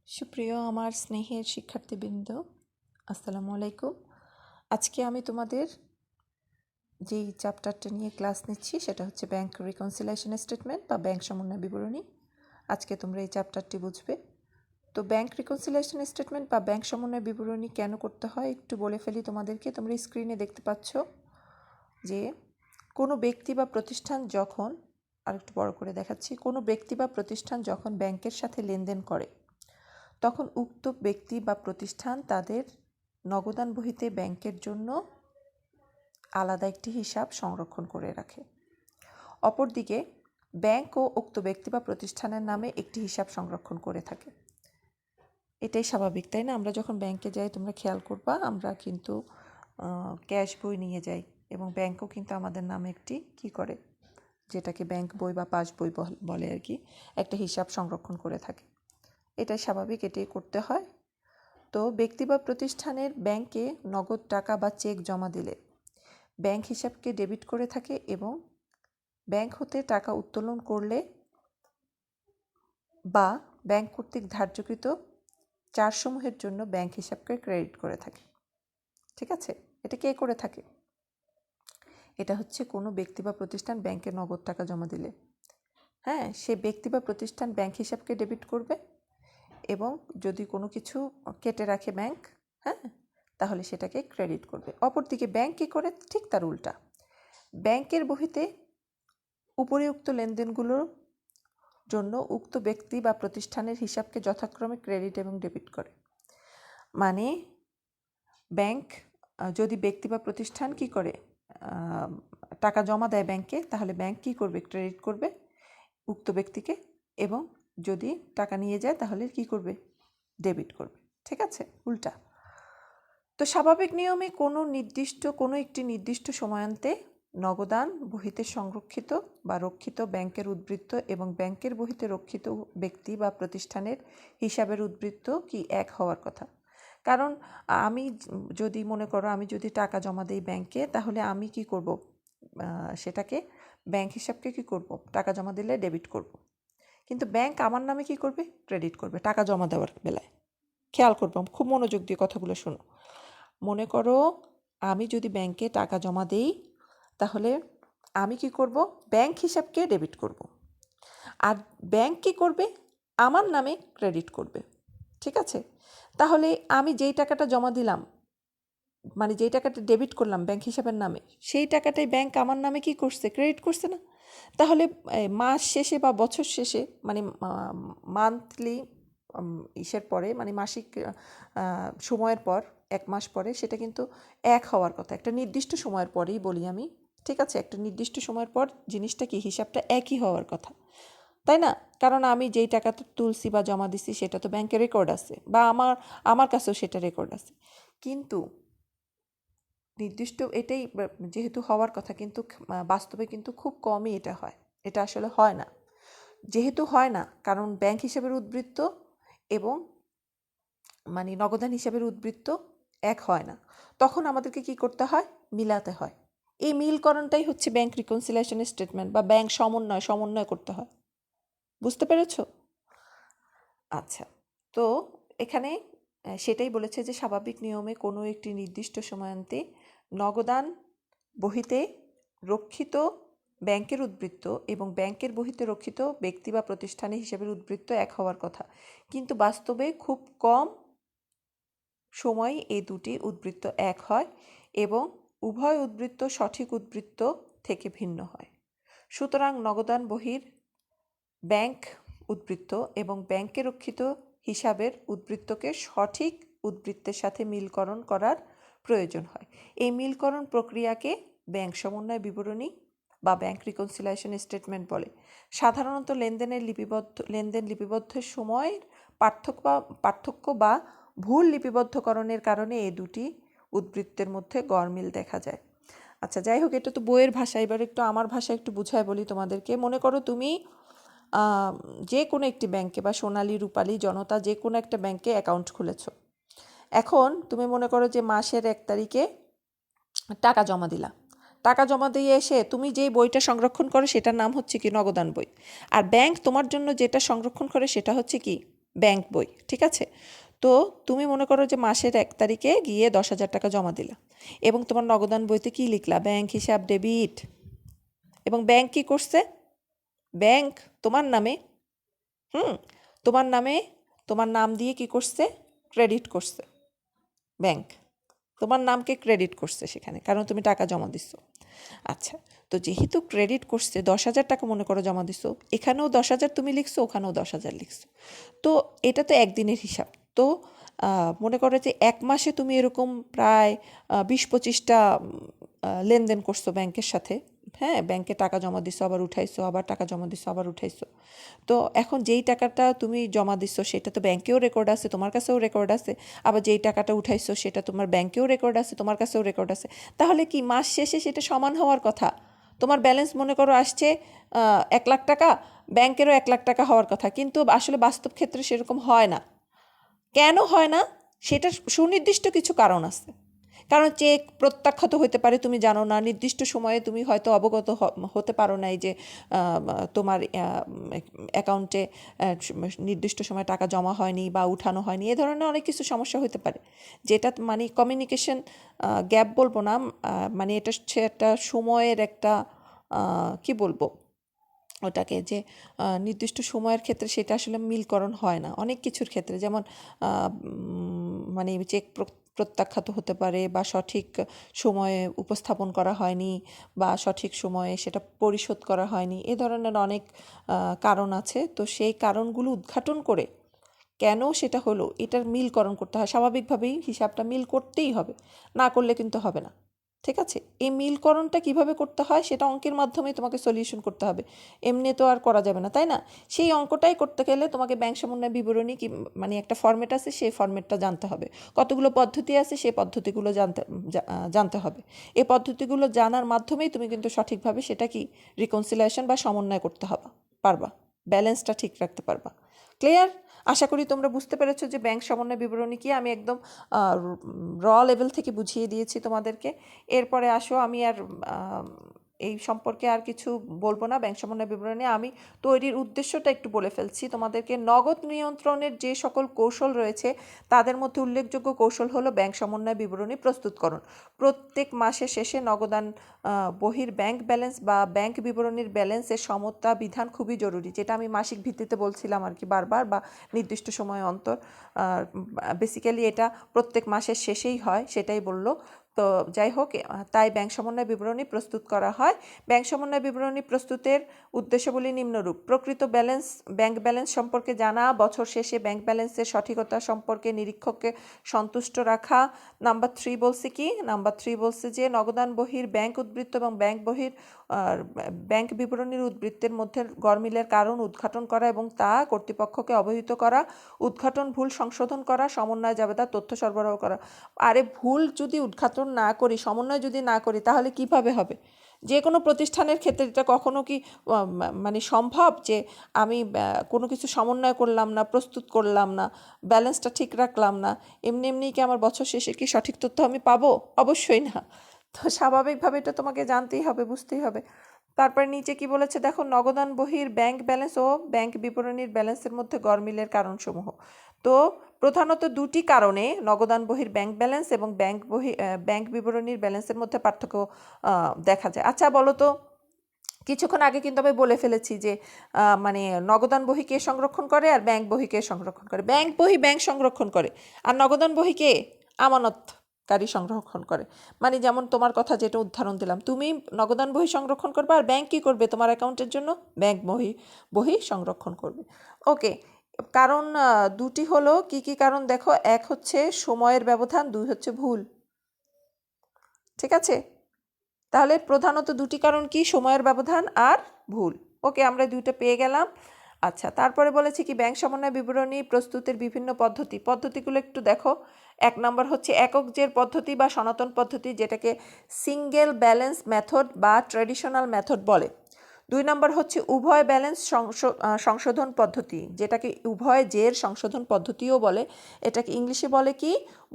সুপ্রিয় আমার স্নেহের শিক্ষার্থীবৃন্দ, আসসালামু আলাইকুম। আজকে আমি তোমাদের যেই চ্যাপ্টারটা নিয়ে ক্লাস নিচ্ছি সেটা হচ্ছে ব্যাংক রিকনসিলিয়েশন স্টেটমেন্ট বা ব্যাংক সমন্বয় বিবরণী। আজকে তোমরা এই চ্যাপ্টারটি বুঝবে। তো ব্যাংক রিকনসিলিয়েশন স্টেটমেন্ট বা ব্যাংক সমন্বয় বিবরণী কেন করতে হয় একটু বলে ফেলি তোমাদেরকে। তোমরা স্ক্রিনে দেখতে পাচ্ছ যে কোনো ব্যক্তি বা প্রতিষ্ঠান যখন, আর একটু বড় করে দেখাচ্ছি, কোনো ব্যক্তি বা প্রতিষ্ঠান যখন ব্যাংকের সাথে লেনদেন করে তখন উক্ত ব্যক্তি বা প্রতিষ্ঠান তাদের নগদান বহিতে ব্যাংকের জন্য আলাদা একটি হিসাব সংরক্ষণ করে রাখে। অপরদিকে ব্যাংকও উক্ত ব্যক্তি বা প্রতিষ্ঠানের নামে একটি হিসাব সংরক্ষণ করে থাকে। এটাই স্বাভাবিক, তাই না? আমরা যখন ব্যাংকে যাই, তোমরা খেয়াল করবা, আমরা কিন্তু ক্যাশ বই নিয়ে যাই এবং ব্যাংকও কিন্তু আমাদের নামে একটি কী করে, যেটাকে ব্যাংক বই বা পাস বই বলে আর কি, একটা হিসাব সংরক্ষণ করে থাকে। এটাই স্বাভাবিক, এটাই করতে হয়। তো ব্যক্তি বা প্রতিষ্ঠানের ব্যাংকে নগদ টাকা বা চেক জমা দিলে ব্যাংক হিসাবকে ডেবিট করে থাকে এবং ব্যাংক হতে টাকা উত্তোলন করলে বা ব্যাংক কর্তৃক ধার্যকৃত চার্জসমূহের জন্য ব্যাংক হিসাবকে ক্রেডিট করে থাকে। ঠিক আছে? এটা কে করে থাকে? এটা হচ্ছে কোনো ব্যক্তি বা প্রতিষ্ঠান ব্যাংকে নগদ টাকা জমা দিলে, হ্যাঁ, সে ব্যক্তি বা প্রতিষ্ঠান ব্যাংক হিসাবকে ডেবিট করবে এবং যদি কোনো কিছু কেটে রাখে ব্যাংক, হ্যাঁ, তাহলে সেটাকে ক্রেডিট করবে। অপরদিকে ব্যাংক কী করে? ঠিক তার উল্টা। ব্যাংকের বহিতে উপরিউক্ত লেনদেনগুলোর জন্য উক্ত ব্যক্তি বা প্রতিষ্ঠানের হিসাবকে যথাক্রমে ক্রেডিট এবং ডেবিট করে। মানে ব্যাংক যদি ব্যক্তি বা প্রতিষ্ঠান কী করে, টাকা জমা দেয় ব্যাংকে, তাহলে ব্যাংক কী করবে? ক্রেডিট করবে উক্ত ব্যক্তিকে, এবং যদি টাকা নিয়ে যায় তাহলে কী করবে? ডেবিট করবে। ঠিক আছে? উল্টা। তো স্বাভাবিক নিয়মে কোনো একটি নির্দিষ্ট সময়ান্তে নগদান বহিতে সংরক্ষিত বা রক্ষিত ব্যাংকের উদ্বৃত্ত এবং ব্যাংকের বহিতে রক্ষিত ব্যক্তি বা প্রতিষ্ঠানের হিসাবের উদ্বৃত্ত কি এক হওয়ার কথা। কারণ আমি যদি মনে করো, আমি যদি টাকা জমা দিই ব্যাংকে, তাহলে আমি কি করব? সেটাকে ব্যাংক হিসাবকে কি করব? টাকা জমা দিলে ডেবিট করব। কিন্তু ব্যাংক আমার নামে কি করবে? ক্রেডিট করবে টাকা জমা দেওয়ার বেলায়। খেয়াল করবো, খুব মনোযোগ দিয়ে কথাগুলো শোনো। মনে করো আমি যদি ব্যাংকে টাকা জমা দেই, তাহলে আমি কি করব? ব্যাংক হিসাবকে ডেবিট করব, আর ব্যাংক কী করবে? আমার নামে ক্রেডিট করবে। ঠিক আছে? তাহলে আমি যেই টাকাটা জমা দিলাম, মানে যেই টাকাটা ডেবিট করলাম ব্যাংক হিসাবের নামে, সেই টাকাটাই ব্যাংক আমার নামে কি করছে? ক্রেডিট করছে না? তাহলে মাস শেষে বা বছর শেষে, মানে মান্থলি ইসের পরে, মানে মাসিক সময়ের পর, এক মাস পরে সেটা কিন্তু এক হওয়ার কথা। একটা নির্দিষ্ট সময়ের পরেই বলি আমি, ঠিক আছে? একটা নির্দিষ্ট সময়ের পর জিনিসটা কি, হিসাবটা একই হওয়ার কথা, তাই না? কারণ আমি যেই টাকাটা তুলছি বা জমা দিছি সেটা তো ব্যাংকে রেকর্ড আছে, বা আমার কাছেও সেটা রেকর্ড আছে। কিন্তু নির্দিষ্ট এটাই যেহেতু হওয়ার কথা, কিন্তু বাস্তবে কিন্তু খুব কমই এটা হয়। এটা আসলে হয় না। যেহেতু হয় না, কারণ ব্যাংক হিসাবের উদ্বৃত্ত এবং মানে নগদান হিসাবের উদ্বৃত্ত এক হয় না, তখন আমাদেরকে কি করতে হয়? মিলাতে হয়। এই মিলকরণটাই হচ্ছে ব্যাংক রিকনসিলিয়েশন স্টেটমেন্ট বা ব্যাংক সমন্বয় করতে হয়। বুঝতে পেরেছ? আচ্ছা, তো এখানে সেটাই বলেছে যে স্বাভাবিক নিয়মে কোনো একটি নির্দিষ্ট সময়ান্তে নগদান বহিতে রক্ষিত ব্যাংকের উদ্বৃত্ত এবং ব্যাংকের বহিতে রক্ষিত ব্যক্তি বা প্রতিষ্ঠানের হিসাবের উদ্বৃত্ত এক হওয়ার কথা, কিন্তু বাস্তবে খুব কম সময় এই দুটি উদ্বৃত্ত এক হয় এবং উভয় উদ্বৃত্ত সঠিক উদ্বৃত্ত থেকে ভিন্ন হয়। সুতরাং নগদান বহির ব্যাংক উদ্বৃত্ত এবং ব্যাংকে রক্ষিত হিসাবের উদ্বৃত্তকে সঠিক উদ্বৃত্তের সাথে মিলকরণ করার প্রয়োজন হয়। এই মিলকরণ প্রক্রিয়াকে ব্যাংক সমন্বয় বিবরণী বা ব্যাংক রিকনসিলিয়েশন স্টেটমেন্ট বলে। সাধারণত লেনদেন লিপিবদ্ধের সময়ের পার্থক্য বা ভুল লিপিবদ্ধকরণের কারণে এই দুটি উদ্বৃত্তের মধ্যে গরমিল দেখা যায়। আচ্ছা, যাই হোক, এটা তো বইয়ের ভাষা। এবার একটু আমার ভাষা একটু বুঝায় বলি তোমাদেরকে। মনে করো তুমি যে কোনো একটি ব্যাংকে বা সোনালী, রূপালী, জনতা, যে কোনো একটা ব্যাংকে অ্যাকাউন্ট খুলেছ। এখন তুমি মনে করো যে মাসের 1 তারিখে টাকা জমা দিলা। টাকা জমা দিয়ে এসে তুমি যেই বইটা সংরক্ষণ করো সেটার নাম হচ্ছে কি? নগদান বই। আর ব্যাংক তোমার জন্য যেটা সংরক্ষণ করে সেটা হচ্ছে কি? ব্যাংক বই, ঠিক আছে? তো তুমি মনে করো যে মাসের 1 তারিখে গিয়ে 10,000 টাকা জমা দিলা এবং তোমার নগদান বইতে কি লিখলা? ব্যাংক হিসাব ডেবিট। এবং ব্যাংক কি করছে? ব্যাংক তোমার নামে তোমার নামে তোমার নাম দিয়ে কি করছে? ক্রেডিট করছে। ব্যাংক তোমার নামকে ক্রেডিট করছে সেখানে, কারণ তুমি টাকা জমা দিচ্ছ। আচ্ছা, তো যেহেতু ক্রেডিট করছে, 10,000 টাকা মনে করো জমা দিছো, এখানেও 10,000 তুমি লিখছো, ওখানেও 10,000 লিখছো। তো এটা তো একদিনের হিসাব। তো মনে করো যে 1 মাসে তুমি এরকম প্রায় 20-25টা লেনদেন করছো ব্যাংকের সাথে। হ্যাঁ, ব্যাংকে টাকা জমা দিছো, আবার উঠাইছো, আবার টাকা জমা দিছো, আবার উঠাইছো। তো এখন যেই টাকাটা তুমি জমা দিছো সেটা তো ব্যাংকেও রেকর্ড আছে, তোমার কাছেও রেকর্ড আছে। আবার যেই টাকাটা উঠাইছো সেটা তোমার ব্যাংকেও রেকর্ড আছে, তোমার কাছেও রেকর্ড আছে। তাহলে কি মাস শেষে সেটা সমান হওয়ার কথা? তোমার ব্যালেন্স মনে করো আসছে 1 লাখ টাকা, ব্যাংকেরও 1 লাখ টাকা হওয়ার কথা, কিন্তু আসলে বাস্তব ক্ষেত্রে সেরকম হয় না। কেন হয় না? সেটা সুনির্দিষ্ট কিছু কারণ আছে। কারণ চেক প্রত্যাখ্যাত হতে পারে, তুমি জানো না, নির্দিষ্ট সময়ে তুমি হয়তো অবগত হতে পারো নাই যে তোমার অ্যাকাউন্টে নির্দিষ্ট সময়ে টাকা জমা হয়নি বা উঠানো হয়নি, এ ধরনের অনেক কিছু সমস্যা হতে পারে, যেটা মানে কমিউনিকেশন গ্যাপ বলবো না, মানে এটা হচ্ছে একটা সময়ের একটা কি বলবো ওটাকে, যে নির্দিষ্ট সময়ের ক্ষেত্রে সেটা আসলে মিলকরণ হয় না অনেক কিছুর ক্ষেত্রে, যেমন মানে চেক প্রত্যাখ্যাত হতে পারে, বা সঠিক সময়ে উপস্থাপন করা হয়নি, বা সঠিক সময়ে সেটা পরিশোধ করা হয়নি, এ ধরনের অনেক কারণ আছে। তো সেই কারণগুলো উদ্ঘাটন করে কেন সেটা হলো এটার মিলকরণ করতে হয়। স্বাভাবিকভাবেই হিসাবটা মিল করতেই হবে, না করলে কিন্তু হবে না, ঠিক আছে? এই মিলকরণটা কিভাবে করতে হয় সেটা অঙ্কের মাধ্যমেই তোমাকে সলিউশন করতে হবে, এমনি তো আর করা যাবে না, তাই না? সেই অঙ্কটাই করতে গেলে তোমাকে ব্যাংক সমন্বয় বিবরণী কি মানে একটা ফরম্যাট আছে, সেই ফরম্যাটটা জানতে হবে। কতগুলো পদ্ধতি আছে, সেই পদ্ধতিগুলো জানতে হবে। এই পদ্ধতিগুলো জানার মাধ্যমেই তুমি কিন্তু সঠিকভাবে সেটা কি রিকনসিলিয়েশন বা সমন্বয় করতে পারবা, ব্যালেন্সটা ঠিক রাখতে পারবা। ক্লিয়ার? আশা করি তোমরা বুঝতে পেরেছো যে ব্যাংক সমন্বয় বিবরণী কি। আমি একদম র লেভেল থেকে বুঝিয়ে দিয়েছি তোমাদেরকে। এরপরে আসো, আমি আর এই সম্পর্কে আর কিছু বলবো না। ব্যাংক সমন্বয় বিবরণী আমি তৈরির উদ্দেশ্যটা একটু বলে ফেলছি তোমাদেরকে। নগদ নিয়ন্ত্রণের যে সকল কৌশল রয়েছে তাদের মধ্যে উল্লেখযোগ্য কৌশল হলো ব্যাংক সমন্বয় বিবরণী প্রস্তুতকরণ। প্রত্যেক মাসের শেষে নগদান বহির ব্যাংক ব্যালেন্স বা ব্যাংক বিবরণীর ব্যালেন্সের সমতা বিধান খুবই জরুরি, যেটা আমি মাসিক ভিত্তিতে বলছিলাম আর কি বারবার, বা নির্দিষ্ট সময় অন্তর। বেসিক্যালি এটা প্রত্যেক মাসের শেষেই হয়, সেটাই বললো। তো যাই হোক, তাই ব্যাংক সমন্বয় বিবরণী প্রস্তুত করা হয়। ব্যাংক সমন্বয় বিবরণী প্রস্তুতের উদ্দেশ্যগুলি নিম্নরূপ: প্রকৃত ব্যাংক ব্যালেন্স সম্পর্কে জানা, বছর শেষে ব্যাংক ব্যালেন্সের সঠিকতা সম্পর্কে নিরীক্ষককে সন্তুষ্ট রাখা। নাম্বার 3 বলছে কি? নাম্বার 3 বলছে যে নগদান বহির ব্যাংক উদ্বৃত্ত এবং ব্যাংক বিবরণীর উদ্বৃত্তের মধ্যে গরমিলের কারণ উদ্ঘাটন করা এবং তা কর্তৃপক্ষকে অবহিত করা, উদ্ঘাটন ভুল সংশোধন করা, সমন্বয় জাবেদা তথ্য সরবরাহ করা। আরে ভুল যদি উদ্ঘাটন না করি, সমন্বয় যদি না করি, তাহলে কিভাবে হবে? যে কোনো প্রতিষ্ঠানের ক্ষেত্রে এটা কখনো কি মানে সম্ভব যে আমি কোনো কিছু সমন্বয় করলাম না, প্রস্তুত করলাম না, ব্যালেন্সটা ঠিক রাখলাম না, এমনি এমনিই কি আমার বছর শেষে কি সঠিক তথ্য আমি পাবো? অবশ্যই না। তো স্বাভাবিকভাবে এটা তোমাকে জানতেই হবে, বুঝতেই হবে। তারপর নিচে কি বলেছে দেখো: নগদান বহির ব্যাংক ব্যালেন্স ও ব্যাংক বিবরণীর ব্যালেন্সের মধ্যে গরমিলের কারণসমূহ। তো প্রধানত দুটি কারণে নগদান বহির ব্যাংক ব্যালেন্স এবং ব্যাংক বিবরণীর ব্যালেন্সের মধ্যে পার্থক্য দেখা যায়। আচ্ছা বলো তো, কিছুক্ষণ আগে কিন্তু আমি বলে ফেলেছি যে মানে নগদান বহি কে সংরক্ষণ করে আর ব্যাংক বহি কে সংরক্ষণ করে। ব্যাংক বহি ব্যাংক সংরক্ষণ করে, আর নগদান বহি কে? আমানতকারী সংরক্ষণ করে। মানে যেমন তোমার কথা যেটা উদাহরণ দিলাম, তুমি নগদান বহি সংরক্ষণ করবে, আর ব্যাংক কী করবে? তোমার অ্যাকাউন্টের জন্য ব্যাংক বহি সংরক্ষণ করবে। ওকে, কারণ দুটি হলো কি কি কারণ দেখো: এক হচ্ছে সময়ের ব্যবধান, 2 হচ্ছে ভুল। ঠিক আছে? তাহলে প্রধানত দুটি কারণ কি? সময়ের ব্যবধান আর ভুল। ওকে, আমরা দুইটা পেয়ে গেলাম। আচ্ছা, তারপরে বলেছি কি ব্যাংক সমন্বয় বিবরণী প্রস্তুতের বিভিন্ন পদ্ধতিগুলো একটু দেখো। 1 নম্বর হচ্ছে একক জের পদ্ধতি বা সনাতন পদ্ধতি, যেটাকে সিঙ্গেল ব্যালেন্স মেথড বা ট্র্যাডিশনাল মেথড বলে। 2 নম্বর হচ্ছে উভয় ব্যালেন্স সংশোধন পদ্ধতি, যেটাকে উভয় জের সংশোধন পদ্ধতিও বলে। এটাকে ইংলিশে বলে কি?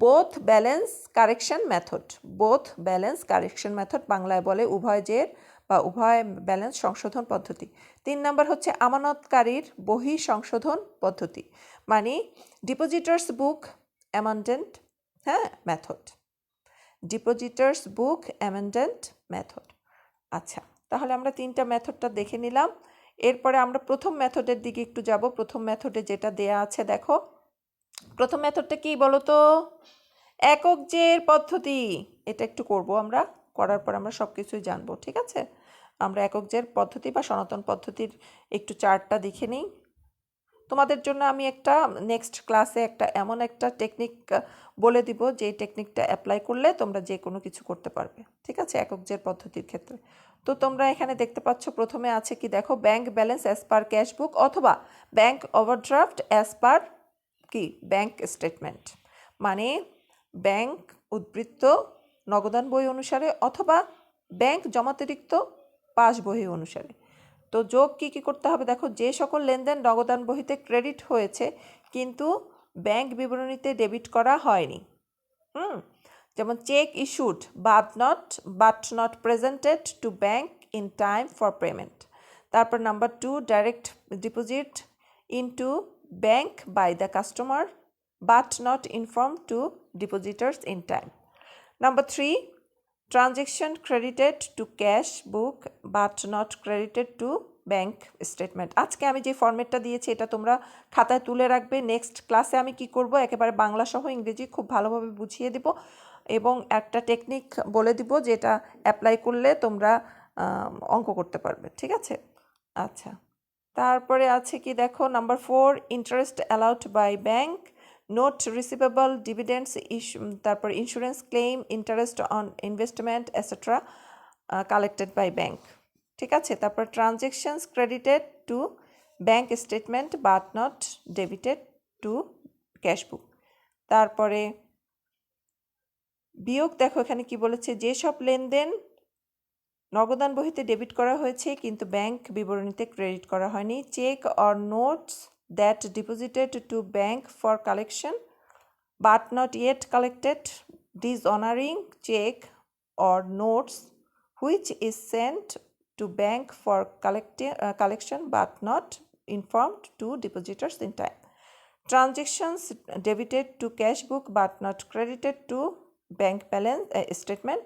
Both balance correction method. Both balance correction method, বাংলায় বলে উভয় জের বা উভয় ব্যালেন্স সংশোধন পদ্ধতি। 3 নাম্বার হচ্ছে আমানতকারীর বহি সংশোধন পদ্ধতি, মানে ডিপোজিটার্স বুক অ্যামেন্ডেন্ট মেথড। ডিপোজিটার্স বুক অ্যামেন্ডেন্ট মেথড। আচ্ছা, তাহলে আমরা 3টা মেথডটা দেখে নিলাম। এরপরে আমরা প্রথম মেথডের দিকে একটু যাব। প্রথম মেথডে যেটা দেয়া আছে দেখো, প্রথম মেথডটা কি বলো তো? একক জের পদ্ধতি। এটা একটু করব আমরা, করার পর আমরা সব কিছুই জানবো, ঠিক আছে? আমরা একক জের পদ্ধতি বা সনাতন পদ্ধতির একটু চার্টটা দেখে নিই। তোমাদের জন্য আমি একটা নেক্সট ক্লাসে এমন একটা টেকনিক বলে দিব, যে টেকনিকটা অ্যাপ্লাই করলে তোমরা যে কোনো কিছু করতে পারবে, ঠিক আছে, একক জের পদ্ধতির ক্ষেত্রে। তো তোমরা এখানে দেখতে পাচ্ছ প্রথমে আছে কি দেখো, bank balance as per cash বুক অথবা ব্যাংক ওভারড্রাফট অ্যাজ পার কি ব্যাংক স্টেটমেন্ট, মানে ব্যাংক উদ্বৃত্ত নগদান বই অনুসারে অথবা ব্যাংক জমাতিরিক্ত পাস বই অনুসারে। তো যোগ কি করতে হবে দেখো, যে সকল লেনদেন নগদান বহিতে ক্রেডিট হয়েছে কিন্তু ব্যাংক বিবরণীতে ডেবিট করা হয়নি, যেমন cheque issued but not presented to bank in time for payment. তারপর number 2, direct deposit into bank by the customer but not inform to depositors in time. Number 3, transaction credited to cash book but not credited to bank statement. আজকে আমি যে ফরম্যাটটা দিয়েছি এটা তোমরা খাতায় তুলে রাখবে। নেক্সট ক্লাসে আমি কি করব, একেবারে বাংলা সহ ইংরেজি খুব ভালোভাবে বুঝিয়ে দিব এবং একটা টেকনিক বলে দিব যেটা অ্যাপ্লাই করলে তোমরা অঙ্ক করতে পারবে, ঠিক আছে? আচ্ছা, তারপরে আছে কি দেখো, number 4, interest allowed by bank, note receivable, dividends, তারপর insurance claim, interest on investment etcetera collected by bank, ঠিক আছে? তারপর transactions credited to bank statement but not debited to cash book. তারপরে বিয়োগ দেখো এখানে কি বলেছে, যেসব লেনদেন নগদান বহিতে ডেবিট করা হয়েছে কিন্তু ব্যাংক বিবরণীতে ক্রেডিট করা হয়নি, cheque or notes that deposited to bank for collection but not yet collected, dishonouring cheque or notes which is sent to bank for collection but not informed to depositors in time. Transactions debited to cash book but not credited to bank balance statement.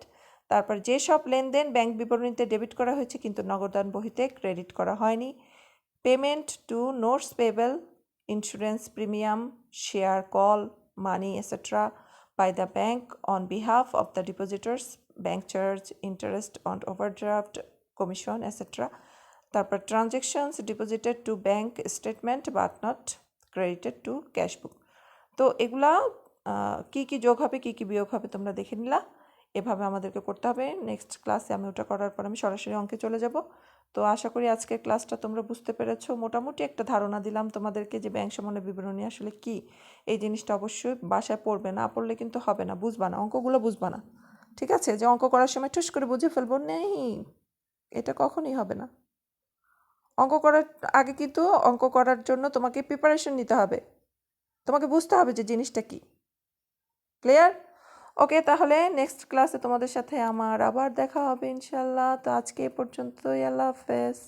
তারপর যেসব লেনদেন bank বিবরণীতে debit করা হয়েছে কিন্তু নগদান বহিতে credit করা হয়নি, payment to notes payable, insurance premium, share call, money etcetera by the bank on behalf of the depositors, bank charge, interest on overdraft, commission etcetera. তারপর transactions deposited to bank statement but not credited to cash book. তো এগুলা কি যোগ হবে কি বিয়োগ হবে তোমরা দেখে নিলা, এভাবে আমাদেরকে করতে হবে। নেক্সট ক্লাসে আমি ওটা করার পর আমি সরাসরি অঙ্কে চলে যাব। তো আশা করি আজকের ক্লাসটা তোমরা বুঝতে পেরেছো, মোটামুটি একটা ধারণা দিলাম তোমাদেরকে যে ব্যাংক সমন্বয় বিবরণী আসলে কি। এই জিনিসটা অবশ্যই বাসায় পড়বে, না পড়লে কিন্তু হবে না, বুঝবা না, অঙ্কগুলো বুঝবা না, ঠিক আছে? যে অঙ্ক করার সময় ঠুস করে বুঝে ফেলবো নেই, এটা কখনই হবে না। অঙ্ক করার আগে কিন্তু অঙ্ক করার জন্য তোমাকে প্রিপারেশন নিতে হবে, তোমাকে বুঝতে হবে যে জিনিসটা কি। ক্লিয়ার? ওকে, তাহলে নেক্সট ক্লাসে তোমাদের সাথে আমার আবার দেখা হবে ইনশাল্লাহ। তো আজকে এ পর্যন্তই, আল্লাহ হাফেজ।